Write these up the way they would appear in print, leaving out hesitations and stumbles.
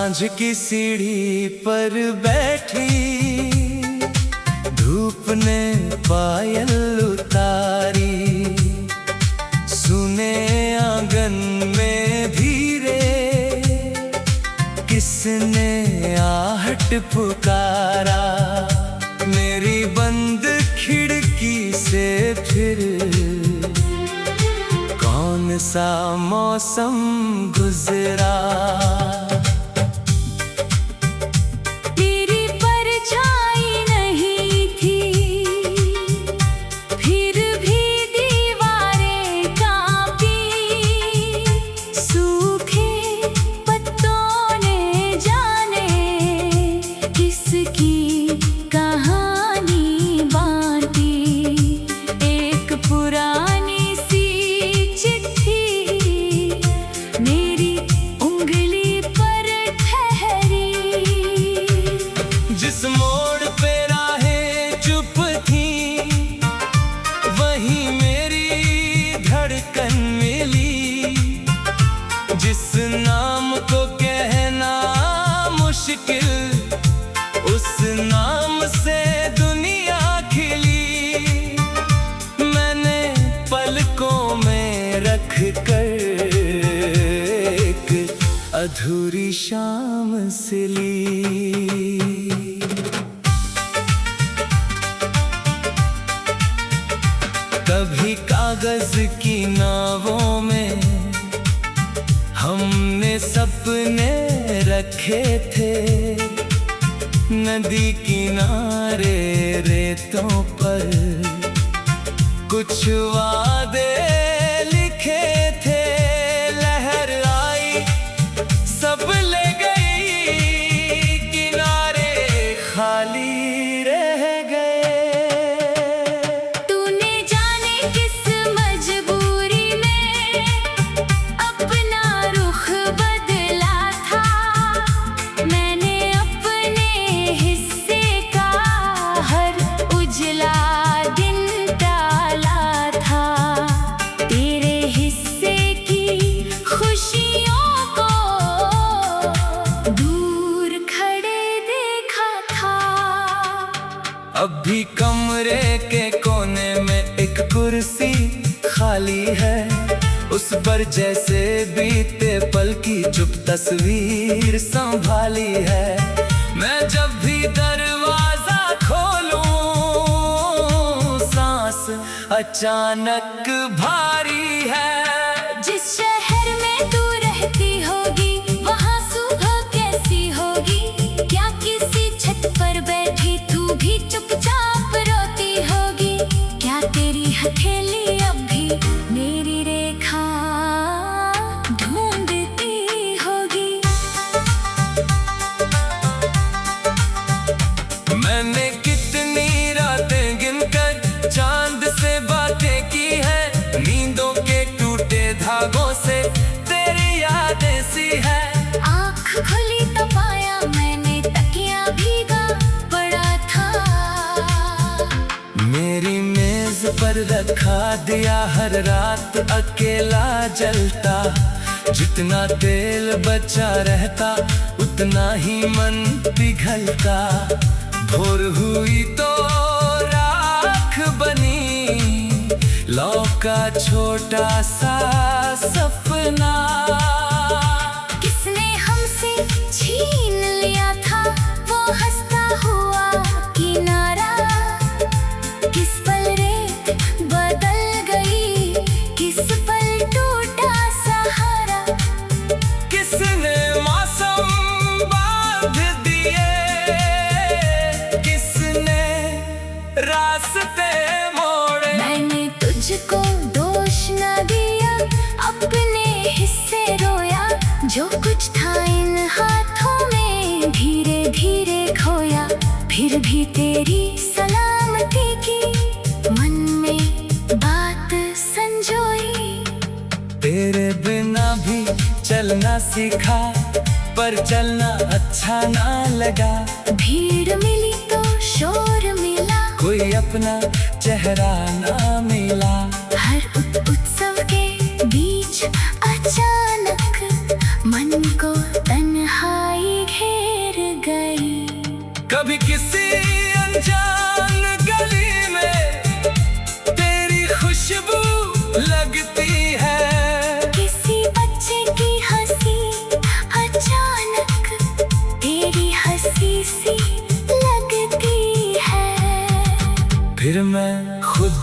सांझ की सीढ़ी पर बैठी, धूप ने पायल उतारी, सुने आंगन में धीरे किसने आहट पुकारा। मेरी बंद खिड़की से फिर कौन सा मौसम गुजरा। तेरी परछाई नहीं थी, फिर भी दीवारें कांपी, सूखे पत्तों ने जाने किसकी कहानी बांटी। एक पुरानी जिस मोड़ पे राहें चुप थी, वहीं मेरी धड़कन मिली। जिस नाम को कहना मुश्किल, उस नाम से दुनिया खिली। मैंने पलकों में रख कर एक अधूरी शाम से ली। कभी कागज की नावों में हमने सपने रखे थे, नदी किनारे रेतों पर कुछ वादे लिखे थे। लहर आई सब ले गई, किनारे खाली रह गए। अब भी कमरे के कोने में एक कुर्सी खाली है, उस पर जैसे बीते पल की चुप तस्वीर संभाली है। मैं जब भी दरवाजा खोलूं, सांस अचानक भारी है। जिस शहर में तू रहती होगी, वहाँ सुबह कैसी होगी? क्या किसी छत पर बैठी तू भी चुपचाप रोती होगी? क्या तेरी हथेली अब भी मेरी रेखा ढूंढती होगी? मैंने कितनी रातें गिनकर चांद से बातें की है, नींदों के टूटे धागों से तेरी यादें सी है। आँख खुली तो पाया मैंने तकिया भीगा पड़ा था। मेरी मेज पर रखा दिया हर रात अकेला जलता, जितना तेल बचा रहता उतना ही मन पिघलता। भोर हुई तो राख बनी, लौका छोटा सा सपना। किसने हमसे छीन लिया था वो हंसता हुआ किनारा? किस पल रेत बदल गई, किस पल टूटा सहारा? किसने मौसम बांध दिए, किसने रास्ते मोड़े? मैंने तुझको दोष न दिया, अपने हिस्से रोया। जो कुछ था इन हाथों में धीरे धीरे खोया। फिर भी तेरी सलामती की मन में बात संजोई। तेरे बिना भी चलना सीखा, पर चलना अच्छा ना लगा। भीड़ मिली तो शोर मिला, कोई अपना चेहरा ना मिला। हर उत्सव के बीच अचानक मन को तन्हाई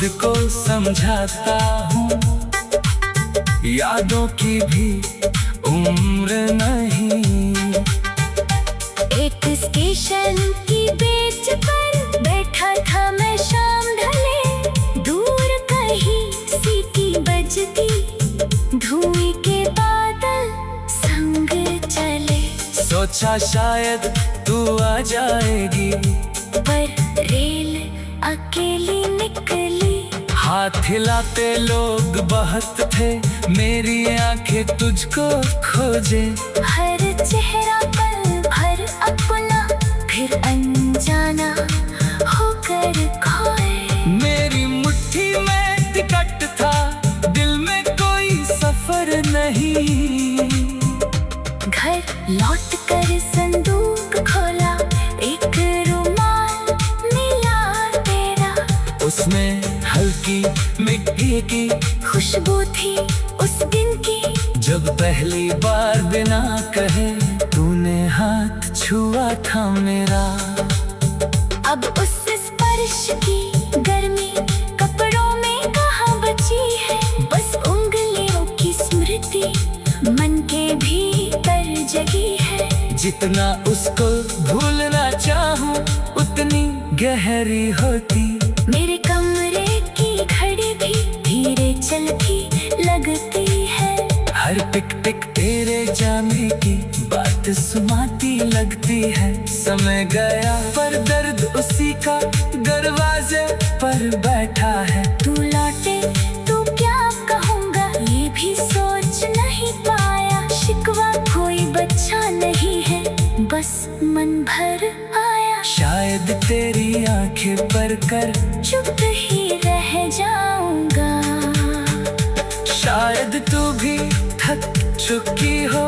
खुद को समझाता हूँ, यादों की भी उम्र नहीं। एक स्टेशन की बेंच पर बैठा था मैं शाम ढले, दूर कहीं सीटी बजती, धुएं के बादल संग चले। सोचा शायद तू आ जाएगी, पर रेल अकेली निकली। हाथ हिलाते लोग बहुत थे, मेरी आंखें तुझको खोजे। हर चेहरा पल भर अपना, फिर अनजाना होकर खोए। मेरी मुट्ठी में टिकट था, दिल में कोई सफर नहीं। घर लौट कर संदूक खोला, एक रुमाल मिला तेरा। उसमें हल्की मिट्टी की खुशबू थी उस दिन की, जब पहली बार बिना कहे तूने हाथ छुआ था मेरा। अब उस स्पर्श की गर्मी कपड़ों में कहाँ बची है, बस उंगलियों की स्मृति मन के भीतर जगी है। जितना उसको भूलना चाहूं उतनी गहरी होती। मेरे कमरे की घड़ी भी धीरे चलती लगती है, हर टिक टिक तेरे जाने की बात सुनाती लगती है। समय गया पर दर्द उसी का दरवाजे पर बैठा है। तू लौटे तो क्या कहूँगा ये भी सोच नहीं पाया। शिकवा कोई बच्चा नहीं है, बस मन भर आया। शायद तेरी आंखें पर कर चुप ही रह जाऊंगा। शायद तू भी थक चुकी हो।